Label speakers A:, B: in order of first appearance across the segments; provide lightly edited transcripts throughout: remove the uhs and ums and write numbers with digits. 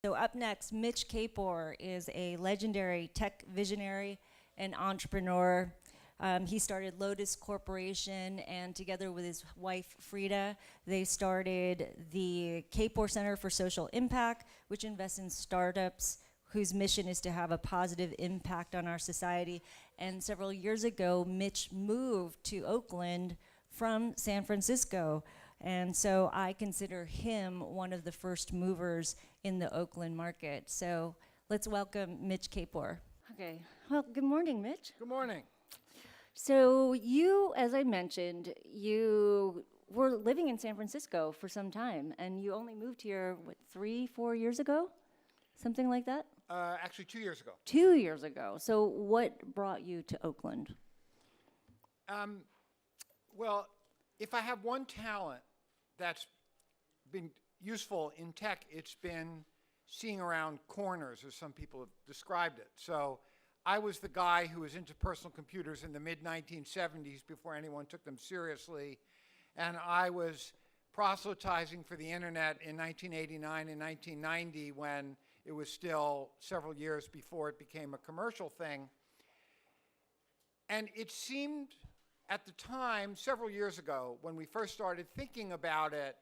A: So up next, Mitch Kapor is a legendary tech visionary and entrepreneur. He started Lotus Corporation, and together with his wife Frida, they started the Kapor Center for Social Impact, which invests in startups whose mission is to have a positive impact on our society. And several years ago, Mitch moved to Oakland from San Francisco. And so I consider him one of the first movers in the Oakland market. So let's welcome Mitch Kapor. Okay, well, good morning, Mitch.
B: Good morning.
A: So you, as I mentioned, you were living in San Francisco for some time, and you only moved here, what, 3-4 years ago? Something like that?
B: Actually, 2 years ago.
A: 2 years ago. So what brought you to Oakland?
B: Well, if I have one talent that's been useful in tech, it's been seeing around corners, as some people have described it. So I was the guy who was into personal computers in the mid-1970s before anyone took them seriously. And I was proselytizing for the internet in 1989 and 1990 when it was still several years before it became a commercial thing. And it seemed at the time, several years ago, when we first started thinking about it,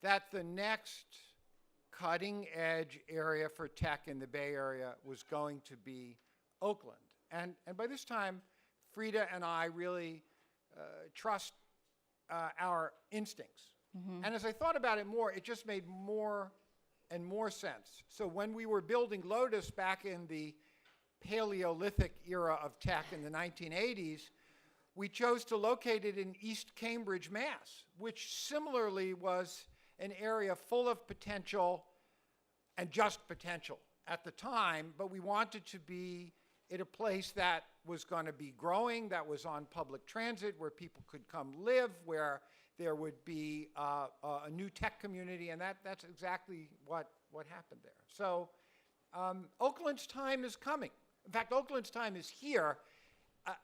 B: that the next cutting edge area for tech in the Bay Area was going to be Oakland. And by this time, Frida and I really trust our instincts. Mm-hmm. And as I thought about it more, it just made more and more sense. So when we were building Lotus back in the Paleolithic era of tech in the 1980s, we chose to locate it in East Cambridge, Mass., which similarly was an area full of potential and just potential at the time, but we wanted to be at a place that was going to be growing, that was on public transit, where people could come live, where there would be a new tech community, and that's exactly what happened there. So Oakland's time is coming. In fact, Oakland's time is here.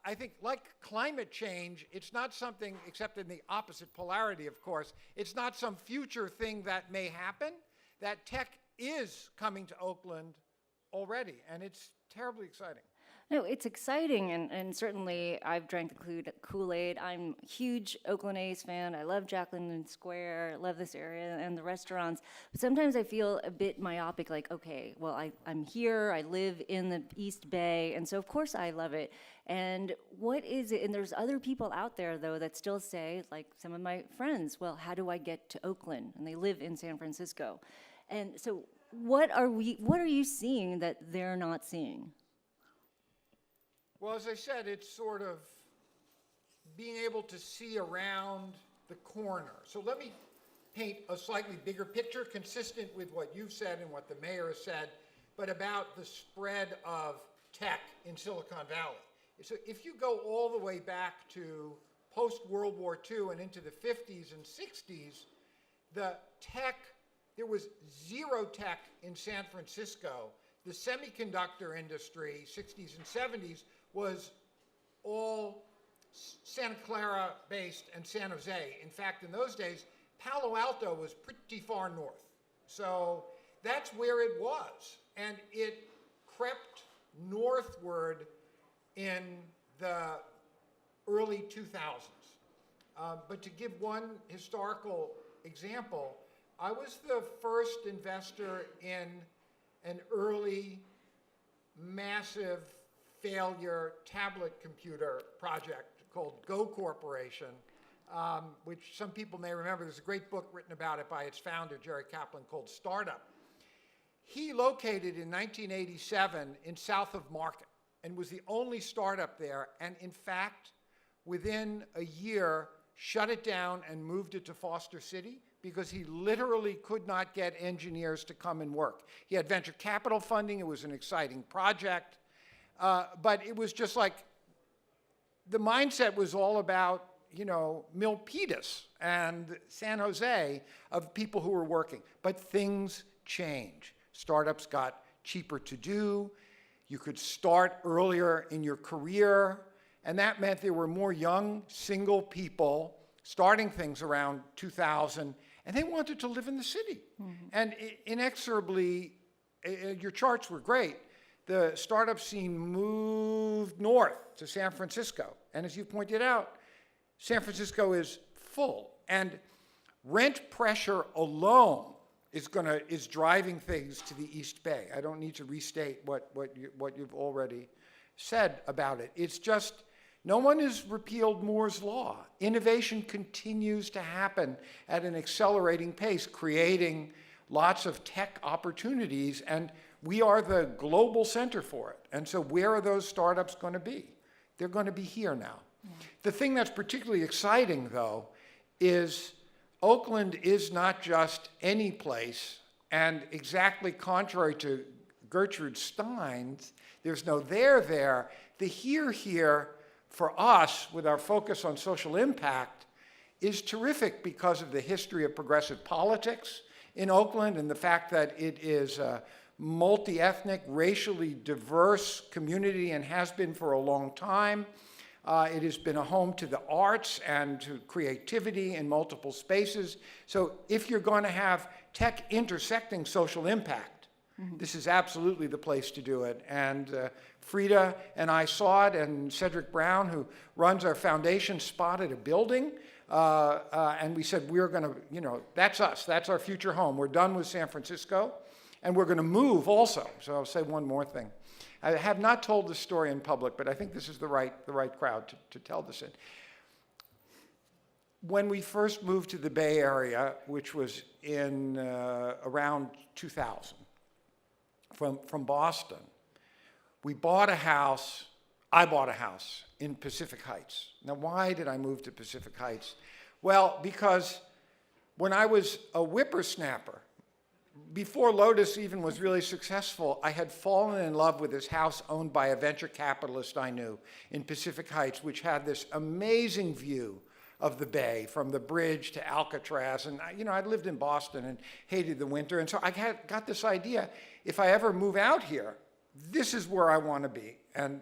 B: I think, like climate change, it's not something, except in the opposite polarity, of course, it's not some future thing that may happen. That tech is coming to Oakland already, and it's terribly exciting.
A: No, it's exciting, and certainly I've drank the Kool-Aid. I'm a huge Oakland A's fan. I love Jacqueline Square, I love this area and the restaurants. But sometimes I feel a bit myopic, like, okay, well, I'm here, I live in the East Bay, and so of course I love it. And what is it, and there's other people out there, though, that still say, like some of my friends, well, how do I get to Oakland? And they live in San Francisco. And so what are you seeing that they're not seeing?
B: Well, as I said, it's sort of being able to see around the corner. So let me paint a slightly bigger picture, consistent with what you've said and what the mayor has said, but about the spread of tech in Silicon Valley. So if you go all the way back to post-World War II and into the 50s and 60s, there was zero tech in San Francisco. The semiconductor industry, 60s and 70s, was all Santa Clara based and San Jose. In fact, in those days, Palo Alto was pretty far north. So that's where it was. And it crept northward in the early 2000s. But to give one historical example, I was the first investor in an early massive failure tablet computer project called Go Corporation, which some people may remember. There's a great book written about it by its founder, Jerry Kaplan, called Startup. He located in 1987 in south of Market and was the only startup there, and in fact, within a year, shut it down and moved it to Foster City because he literally could not get engineers to come and work. He had venture capital funding. It was an exciting project. But it was just like the mindset was all about, Milpitas and San Jose of people who were working. But things change. Startups got cheaper to do. You could start earlier in your career. And that meant there were more young, single people starting things around 2000, and they wanted to live in the city. Mm-hmm. And inexorably, your charts were great. The startup scene moved north to San Francisco. And as you pointed out, San Francisco is full. And rent pressure alone is driving things to the East Bay. I don't need to restate what you've already said about it. It's just, no one has repealed Moore's Law. Innovation continues to happen at an accelerating pace, creating lots of tech opportunities, and we are the global center for it. And so where are those startups going to be? They're going to be here now. The thing that's particularly exciting, though, is Oakland is not just any place, and exactly contrary to Gertrude Stein's, there's no there. The here for us, with our focus on social impact, is terrific because of the history of progressive politics in Oakland and the fact that it is a multi-ethnic, racially diverse community and has been for a long time. It has been a home to the arts and to creativity in multiple spaces. So if you're going to have tech intersecting social impact, this is absolutely the place to do it. And Frida and I saw it, and Cedric Brown, who runs our foundation, spotted a building. And we said, we're going to, that's us. That's our future home. We're done with San Francisco, and we're going to move also. So I'll say one more thing. I have not told this story in public, but I think this is the right crowd to tell this in. When we first moved to the Bay Area, which was in around 2000, from Boston, I bought a house in Pacific Heights. Now, why did I move to Pacific Heights? Well, because when I was a whippersnapper, before Lotus even was really successful, I had fallen in love with this house owned by a venture capitalist I knew in Pacific Heights, which had this amazing view of the bay from the bridge to Alcatraz. And I'd lived in Boston and hated the winter. And so I got this idea, if I ever move out here, this is where I want to be. And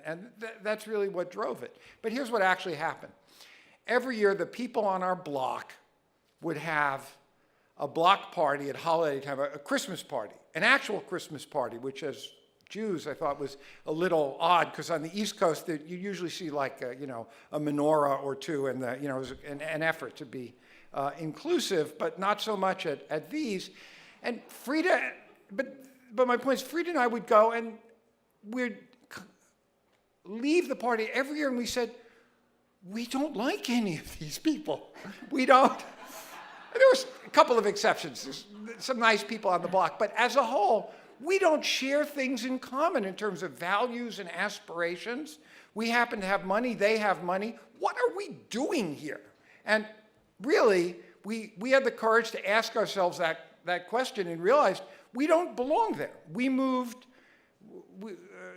B: that's really what drove it. But here's what actually happened. Every year, the people on our block would have a block party at holiday time, a Christmas party, an actual Christmas party, which as Jews I thought was a little odd, because on the East Coast you usually see like a menorah or two, and it was an effort to be inclusive, but not so much at these. And Frida, but my point is, Frida and I would go and we'd leave the party every year, and we said, we don't like any of these people. We don't. There was a couple of exceptions. There's some nice people on the block. But as a whole, we don't share things in common in terms of values and aspirations. We happen to have money. They have money. What are we doing here? And really, we had the courage to ask ourselves that question and realized we don't belong there. We moved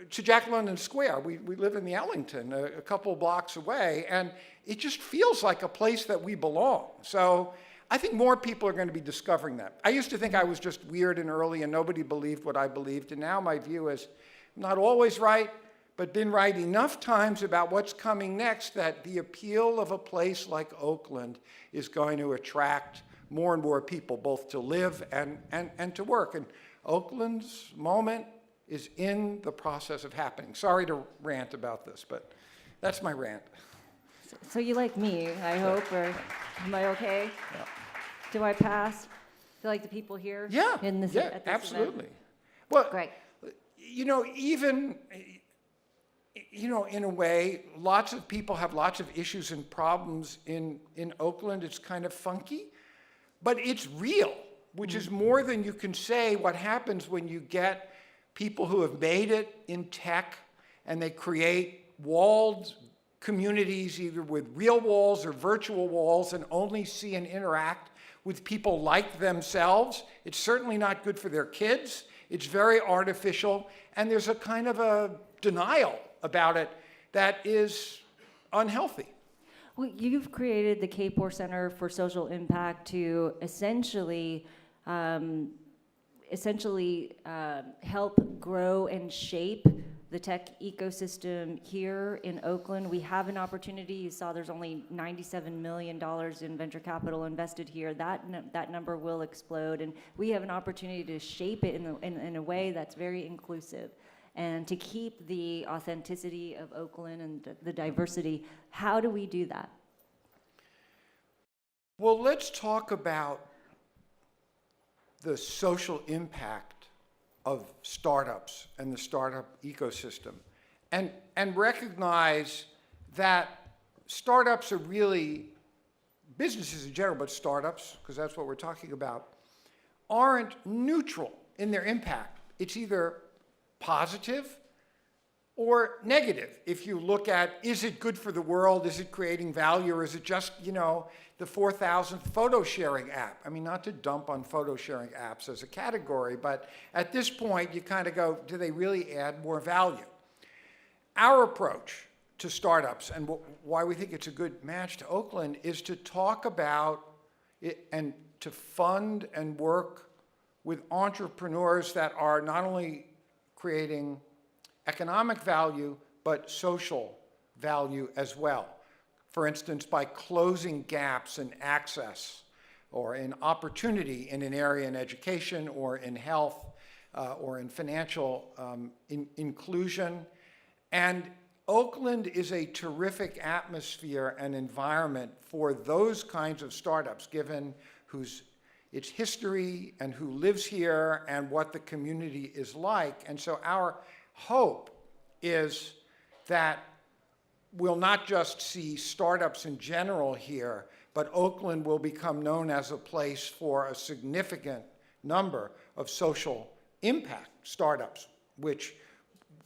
B: to Jack London Square. We live in the Ellington, a couple of blocks away. And it just feels like a place that we belong. So I think more people are going to be discovering that. I used to think I was just weird and early and nobody believed what I believed. And now my view is I'm not always right, but been right enough times about what's coming next that the appeal of a place like Oakland is going to attract more and more people, both to live and to work. And Oakland's moment is in the process of happening. Sorry to rant about this, but that's my rant.
A: So you like me, I hope, or am I okay?
B: Yeah.
A: Do I pass? Do like the people here?
B: Yeah,
A: at this
B: absolutely.
A: event?
B: Well,
A: Great.
B: Even, in a way, lots of people have lots of issues and problems in Oakland. It's kind of funky, but it's real, which is more than you can say what happens when you get people who have made it in tech and they create walled communities, either with real walls or virtual walls, and only see and interact with people like themselves. It's certainly not good for their kids. It's very artificial, and there's a kind of a denial about it that is unhealthy.
A: Well, you've created the Kapor Center for Social Impact to essentially essentially help grow and shape the tech ecosystem here in Oakland. We have an opportunity. You saw there's only $97 million in venture capital invested here. That number will explode, and we have an opportunity to shape it in a way that's very inclusive and to keep the authenticity of Oakland and the diversity. How do we do that?
B: Well, let's talk about the social impact of startups and the startup ecosystem, and recognize that startups are really, businesses in general, but startups, because that's what we're talking about, aren't neutral in their impact. It's either positive or negative. If you look at, is it good for the world? Is it creating value? Or is it just, the 4,000th photo sharing app? I mean, not to dump on photo sharing apps as a category, but at this point, you kind of go, do they really add more value? Our approach to startups, and why we think it's a good match to Oakland, is to talk about it and to fund and work with entrepreneurs that are not only creating economic value, but social value as well. For instance, by closing gaps in access or in opportunity in an area in education or in health or in financial inclusion. And Oakland is a terrific atmosphere and environment for those kinds of startups, given its history and who lives here and what the community is like. And so our hope is that we'll not just see startups in general here, but Oakland will become known as a place for a significant number of social impact startups, which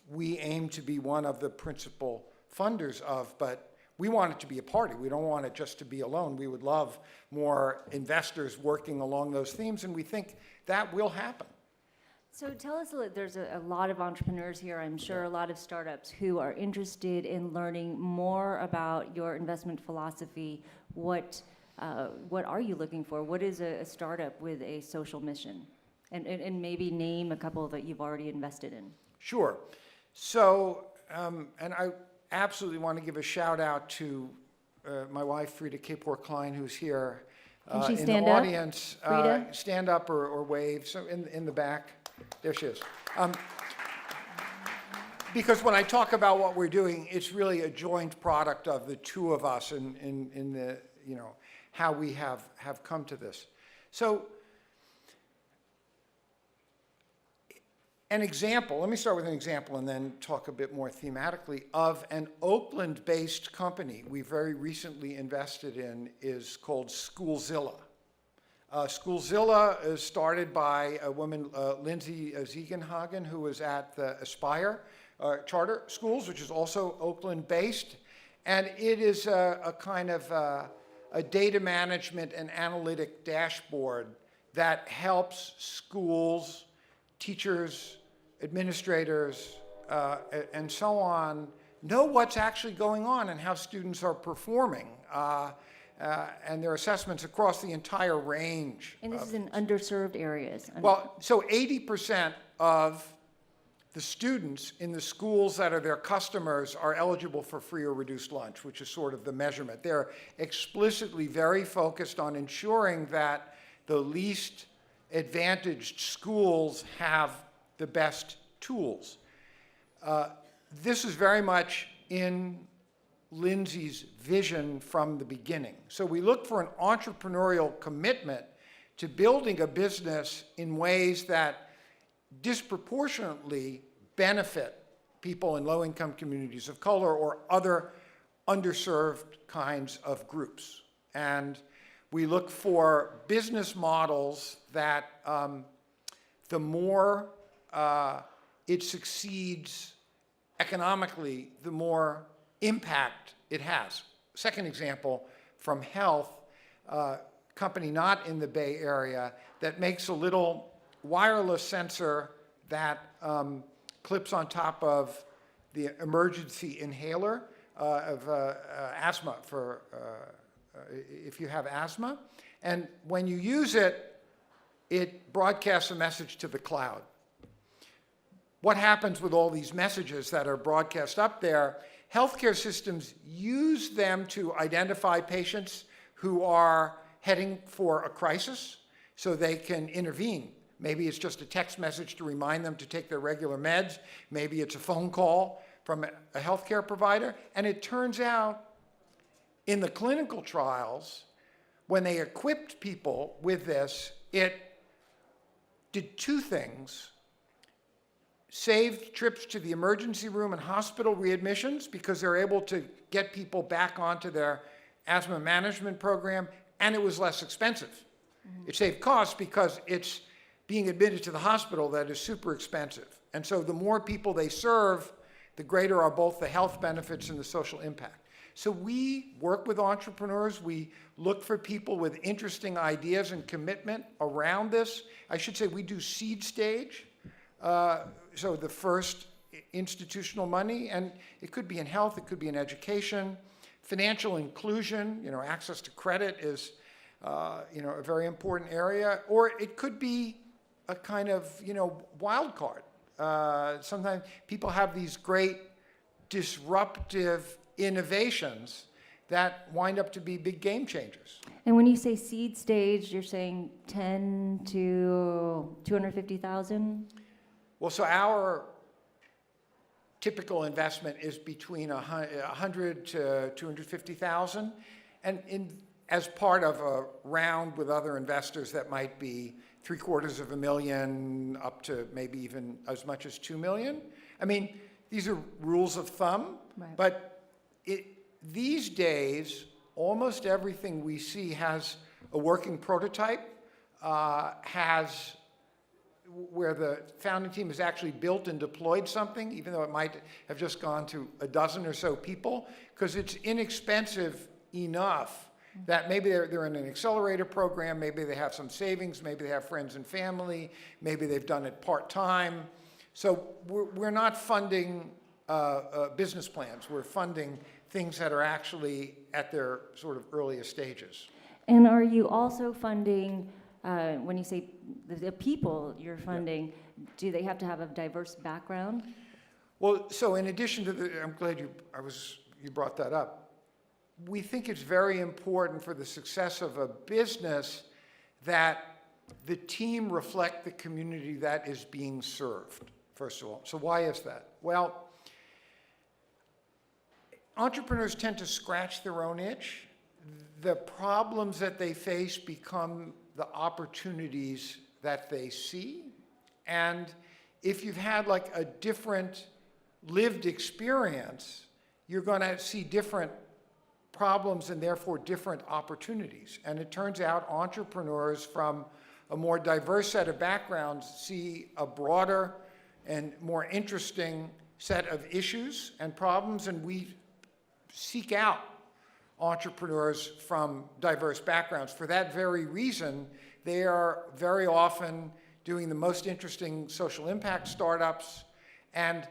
B: we aim to be one of the principal funders of, but we want it to be a party. We don't want it just to be alone. We would love more investors working along those themes, and we think that will happen.
A: So tell us, there's a lot of entrepreneurs here, I'm sure, a lot of startups who are interested in learning more about your investment philosophy. What are you looking for? What is a startup with a social mission? And maybe name a couple that you've already invested in.
B: Sure. So, and I absolutely want to give a shout out to my wife, Frida Kapor-Klein, who's here
A: Can she
B: in
A: stand
B: the
A: up,
B: audience.
A: Frida?
B: Stand up or wave. So in the back. There she is. Because when I talk about what we're doing, it's really a joint product of the two of us in the, how we have come to this. So an example, let me start with an example and then talk a bit more thematically, of an Oakland-based company we very recently invested in is called Schoolzilla. Schoolzilla is started by a woman, Lindsay Ziegenhagen, who was at the Aspire Charter Schools, which is also Oakland-based. And it is a kind of a data management and analytic dashboard that helps schools, teachers, administrators, and so on, know what's actually going on and how students are performing. And their assessments across the entire range.
A: And this is in underserved areas.
B: Well, so 80% of the students in the schools that are their customers are eligible for free or reduced lunch, which is sort of the measurement. They're explicitly very focused on ensuring that the least advantaged schools have the best tools. This is very much in Lindsay's vision from the beginning. So we look for an entrepreneurial commitment to building a business in ways that disproportionately benefit people in low-income communities of color or other underserved kinds of groups. And we look for business models that the more it succeeds economically, the more impact it has. Second example, from health, company not in the Bay Area that makes a little wireless sensor that clips on top of the emergency inhaler of asthma for if you have asthma. And when you use it, it broadcasts a message to the cloud. What happens with all these messages that are broadcast up there? Healthcare systems use them to identify patients who are heading for a crisis so they can intervene. Maybe it's just a text message to remind them to take their regular meds. Maybe it's a phone call from a healthcare provider. And it turns out in the clinical trials, when they equipped people with this, it did two things. Saved trips to the emergency room and hospital readmissions because they're able to get people back onto their asthma management program, and it was less expensive. Mm-hmm. It saved costs because it's being admitted to the hospital that is super expensive. And so the more people they serve, the greater are both the health benefits and the social impact. So we work with entrepreneurs. We look for people with interesting ideas and commitment around this. I should say we do seed stage. So the first institutional money, and it could be in health, it could be in education, financial inclusion, access to credit is, a very important area, or it could be a kind of, wild card. Sometimes people have these great disruptive innovations that wind up to be big game changers.
A: And when you say seed stage, you're saying 10 to 250,000?
B: Well, so our typical investment is between 100 to 250,000, and as part of a round with other investors that might be $750,000 up to maybe even as much as $2 million. I mean, these are rules of thumb, right. But these days, almost everything we see has a working prototype, has where the founding team has actually built and deployed something, even though it might have just gone to a dozen or so people, because it's inexpensive enough that maybe they're in an accelerator program, maybe they have some savings, maybe they have friends and family, maybe they've done it part-time. So we're not funding business plans. We're funding things that are actually at their sort of earliest stages. And
A: are you also funding, when you say the people you're funding, do they have to have a diverse background?
B: Well, so in addition to I'm glad you brought that up. We think it's very important for the success of a business that the team reflect the community that is being served, first of all. So why is that? Well, entrepreneurs tend to scratch their own itch. The problems that they face become the opportunities that they see. And if you've had like a different lived experience, you're going to see different problems and therefore different opportunities. And it turns out entrepreneurs from a more diverse set of backgrounds see a broader and more interesting set of issues and problems, and we seek out entrepreneurs from diverse backgrounds. For that very reason, they are very often doing the most interesting social impact startups, and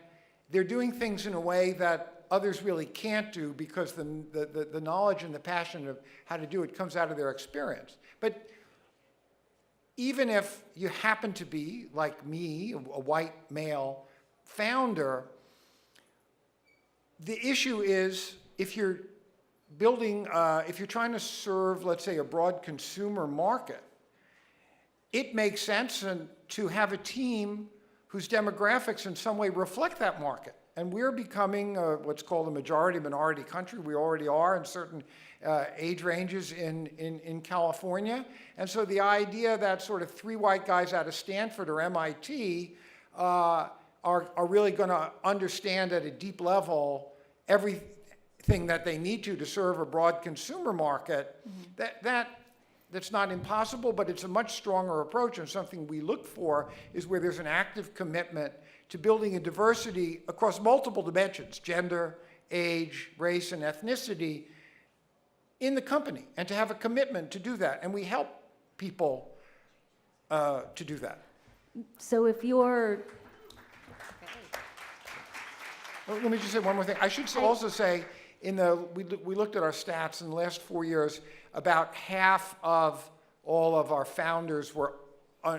B: they're doing things in a way that others really can't do because the knowledge and the passion of how to do it comes out of their experience. But even if you happen to be, like me, a white male founder, the issue is if you're building, if you're trying to serve, let's say, a broad consumer market, it makes sense to have a team whose demographics in some way reflect that market. And we're becoming what's called a majority-minority country. We already are in certain age ranges in California. And so the idea that sort of 3 white guys out of Stanford or MIT are really going to understand at a deep level everything that they need to serve a broad consumer market, that's not impossible, but it's a much stronger approach, and something we look for is where there's an active commitment to building a diversity across multiple dimensions, gender, age, race, and ethnicity, in the company, and to have a commitment to do that. And we help people to do that.
A: So if you're...
B: Let me just say one more thing. I should also say, we looked at our stats in the last 4 years, about half of all of our founders were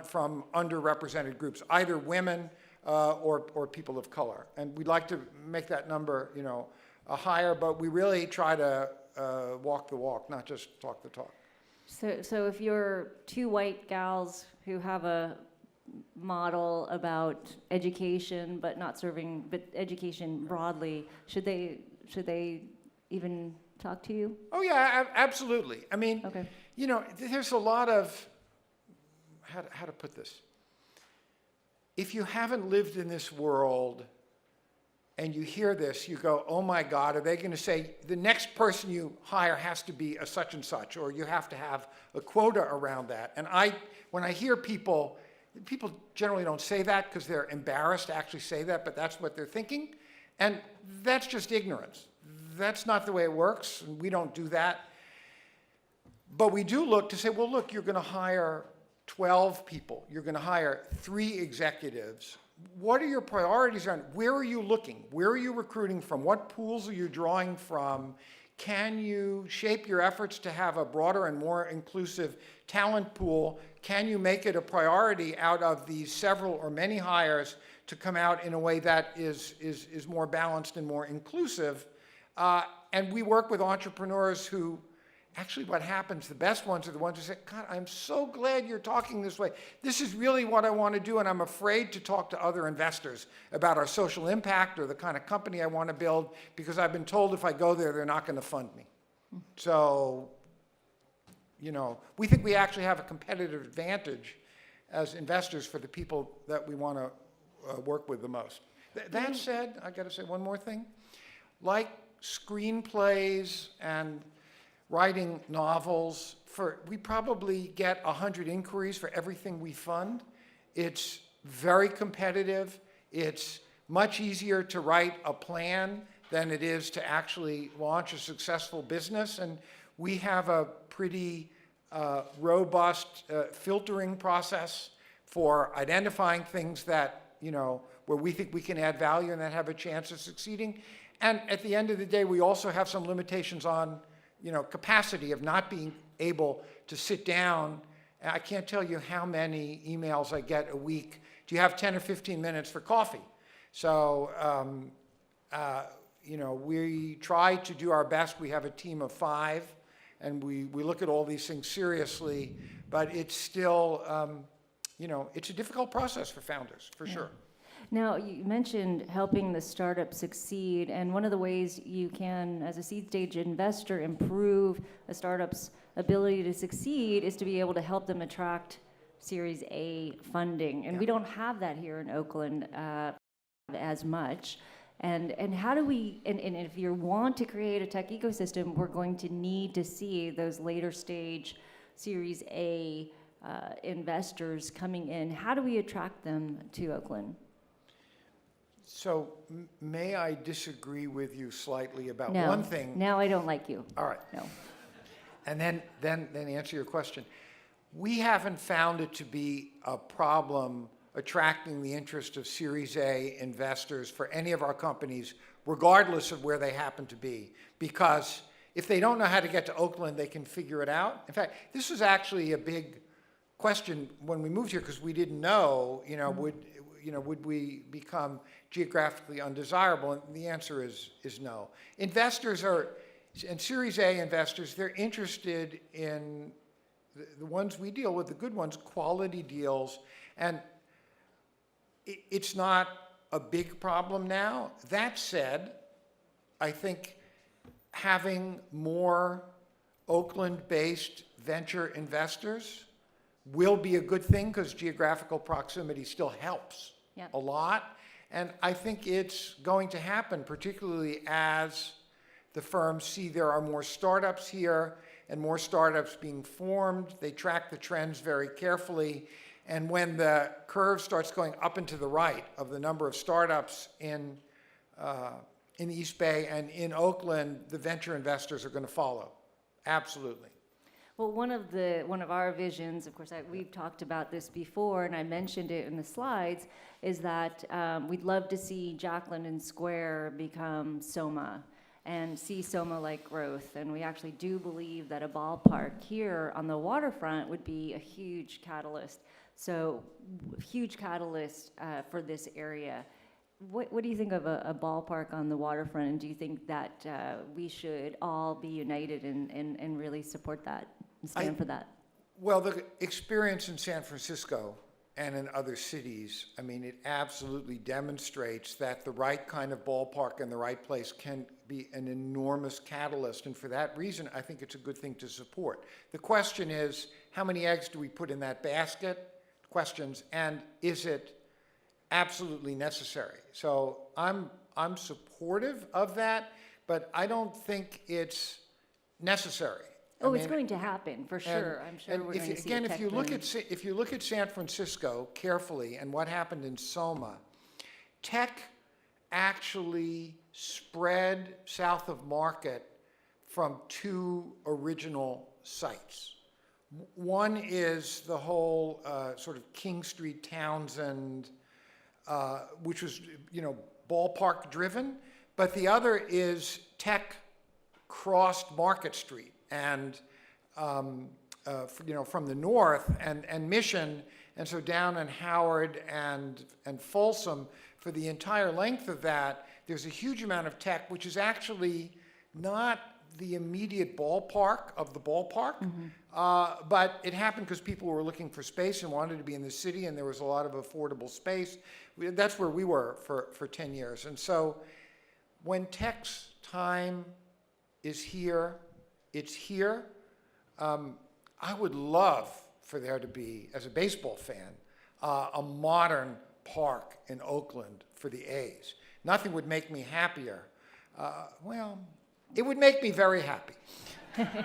B: from underrepresented groups, either women or people of color. And we'd like to make that number, higher, but we really try to walk the walk, not just talk the talk.
A: So if you're two white gals who have a model about education, but education broadly, should they even talk to you?
B: Oh yeah, absolutely. I mean,
A: Okay.
B: There's a lot of, how to put this? If you haven't lived in this world and you hear this, you go, oh my God, are they going to say the next person you hire has to be a such and such, or you have to have a quota around that? And when I hear people generally don't say that because they're embarrassed to actually say that, but that's what they're thinking. And that's just ignorance. That's not the way it works, and we don't do that. But we do look to say, well, look, you're going to hire 12 people. You're going to hire 3 executives. What are your priorities on? Where are you looking? Where are you recruiting from? What pools are you drawing from? Can you shape your efforts to have a broader and more inclusive talent pool? Can you make it a priority out of these several or many hires to come out in a way that is more balanced and more inclusive? And we work with entrepreneurs who, actually what happens, the best ones are the ones who say, God, I'm so glad you're talking this way. This is really what I want to do, and I'm afraid to talk to other investors about our social impact or the kind of company I want to build because I've been told if I go there, they're not going to fund me. So, we think we actually have a competitive advantage as investors for the people that we want to work with the most. That said, I got to say one more thing. Like screenplays and writing novels, we probably get 100 inquiries for everything we fund. It's very competitive. It's much easier to write a plan than it is to actually launch a successful business. And we have a pretty robust filtering process for identifying things that, where we think we can add value and that have a chance of succeeding. And at the end of the day, we also have some limitations on capacity of not being able to sit down. I can't tell you how many emails I get a week. Do you have 10 or 15 minutes for coffee? So, we try to do our best. We have a team of 5, and we look at all these things seriously, but it's still, it's a difficult process for founders, for sure.
A: Now, you mentioned helping the startup succeed, and one of the ways you can, as a seed stage investor, improve a startup's ability to succeed is to be able to help them attract Series A funding. And we don't have that here in Oakland as much. And how do we, and if you want to create a tech ecosystem, we're going to need to see those later stage Series A investors coming in. How do we attract them to Oakland?
B: So may I disagree with you slightly about
A: No.
B: one thing?
A: Now I don't like you.
B: All right.
A: No.
B: And then answer your question. We haven't found it to be a problem attracting the interest of Series A investors for any of our companies, regardless of where they happen to be. Because if they don't know how to get to Oakland, they can figure it out. In fact, this was actually a big question when we moved here because we didn't know, would we become geographically undesirable? And the answer is no. Investors and Series A investors, they're interested in the ones we deal with, the good ones, quality deals. And it's not a big problem now. That said, I think having more Oakland-based venture investors will be a good thing because geographical proximity still helps a lot. And I think it's going to happen, particularly as the firms see there are more startups here and more startups being formed. They track the trends very carefully. And when the curve starts going up and to the right of the number of startups in the East Bay and in Oakland, the venture investors are going to follow. Absolutely.
A: Well, one of our visions, of course, we've talked about this before, and I mentioned it in the slides, is that we'd love to see Jack London Square become SoMa and see SoMa-like growth. And we actually do believe that a ballpark here on the waterfront would be a huge catalyst So huge catalyst for this area. What do you think of a ballpark on the waterfront? And do you think that we should all be united and really support that and stand for that?
B: Well, the experience in San Francisco and in other cities, I mean, it absolutely demonstrates that the right kind of ballpark in the right place can be an enormous catalyst. And for that reason, I think it's a good thing to support. The question is, how many eggs do we put in that basket? Questions, and is it absolutely necessary? So I'm supportive of that, but I don't think it's necessary.
A: It's going to happen for sure. I'm sure we're going to see
B: again,
A: a tech
B: if you look at San Francisco carefully and what happened in Soma, tech actually spread south of Market from two original sites. One is the whole sort of King Street, Townsend, which was, ballpark driven, but the other is tech crossed Market Street and, from the north and Mission, and so down in Howard and Folsom, for the entire length of that, there's a huge amount of tech, which is actually not the immediate ballpark of the ballpark, but it happened because people were looking for space and wanted to be in the city, and there was a lot of affordable space. That's where we were for 10 years. And so when tech's time is here, it's here. I would love for there to be, as a baseball fan, a modern park in Oakland for the A's. Nothing would make me happier. It would make me very happy.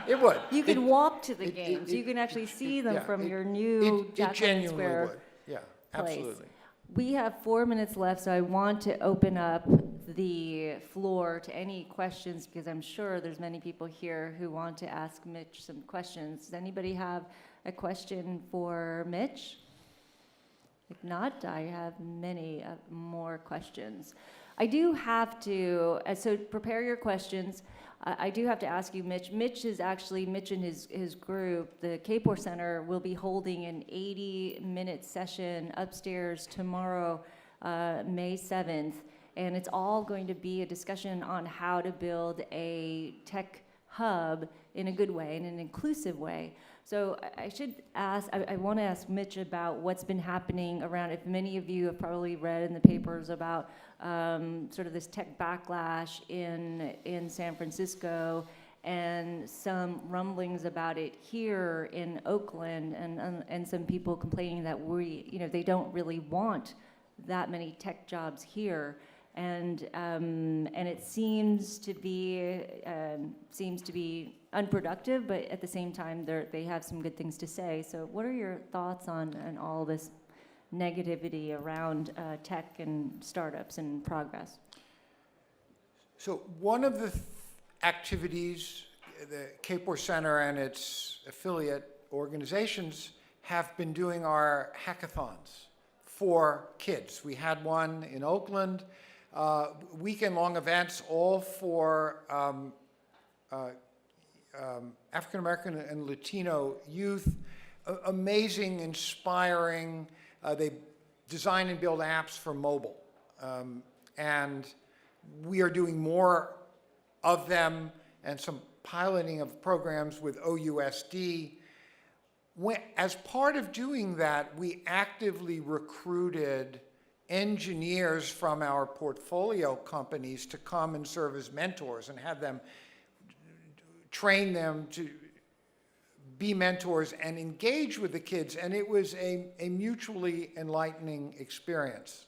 B: It would.
A: You can walk to the games. You can actually see them from your new Jackson Square
B: would. Yeah, absolutely.
A: place. We have 4 minutes left, so I want to open up the floor to any questions, because I'm sure there's many people here who want to ask Mitch some questions. Does anybody have a question for Mitch? If not, I have many more questions. I do have to, so prepare your questions. I do have to ask you, Mitch. Mitch and his group, the Kapor Center, will be holding an 80-minute session upstairs tomorrow, May 7th. And it's all going to be a discussion on how to build a tech hub in a good way, in an inclusive way. So I want to ask Mitch about what's been happening around, if many of you have probably read in the papers about sort of this tech backlash in San Francisco, and some rumblings about it here in Oakland, and some people complaining that they don't really want that many tech jobs here. And it seems to be unproductive, but at the same time, they have some good things to say. So, what are your thoughts on all this negativity around tech and startups and progress?
B: So, one of the activities the Kapor Center and its affiliate organizations have been doing are hackathons for kids. We had one in Oakland. Weekend-long events, all for African American and Latino youth. Amazing, inspiring. They design and build apps for mobile, and we are doing more of them, and some piloting of programs with OUSD. As part of doing that, we actively recruited engineers from our portfolio companies to come and serve as mentors and have them train them to be mentors and engage with the kids. And it was a mutually enlightening experience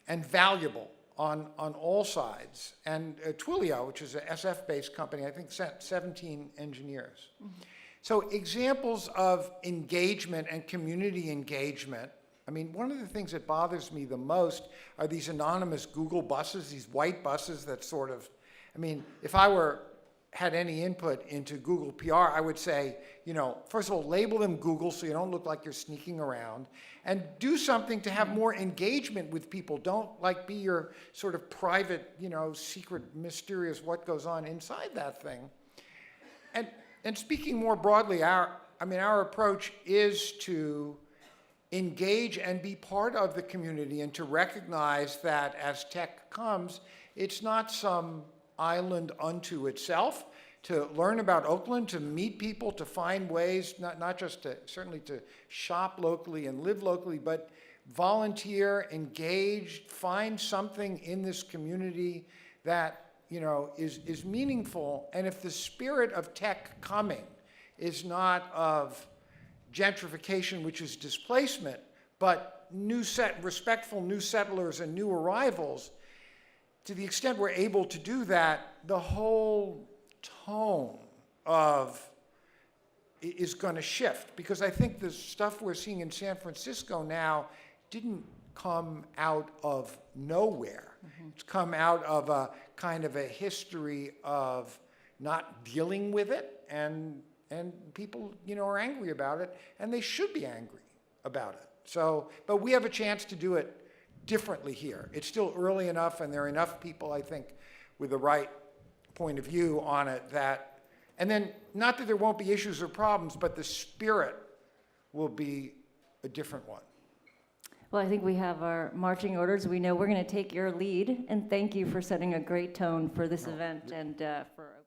B: and valuable on all sides. And Twilio, which is an SF-based company, I think sent 17 engineers. Mm-hmm. So examples of engagement and community engagement. I mean, one of the things that bothers me the most are these anonymous Google buses, these white buses that sort of, I mean, if I had any input into Google PR, I would say, first of all, label them Google so you don't look like you're sneaking around, and do something to have more engagement with people. Don't be your sort of private, secret, mysterious what goes on inside that thing. And speaking more broadly, our approach is to engage and be part of the community, and to recognize that as tech comes, it's not some island unto itself. To learn about Oakland, to meet people, to find ways, not just to, certainly to shop locally and live locally, but volunteer, engage, find something in this community that, you know, is meaningful. And if the spirit of tech coming is not of gentrification, which is displacement, but respectful new settlers and new arrivals, to the extent we're able to do that, the whole tone is going to shift. Because I think the stuff we're seeing in San Francisco now didn't come out of nowhere. Mm-hmm. It's come out of a kind of a history of not dealing with it, and people, you know, are angry about it, and they should be angry about it. So, but we have a chance to do it differently here. It's still early enough, and there are enough people, I think, with the right point of view on it that, and then not that there won't be issues or problems, but the spirit will be a different one.
A: Well, I think we have our marching orders. We know we're going to take your lead, and thank you for setting a great tone for this event and for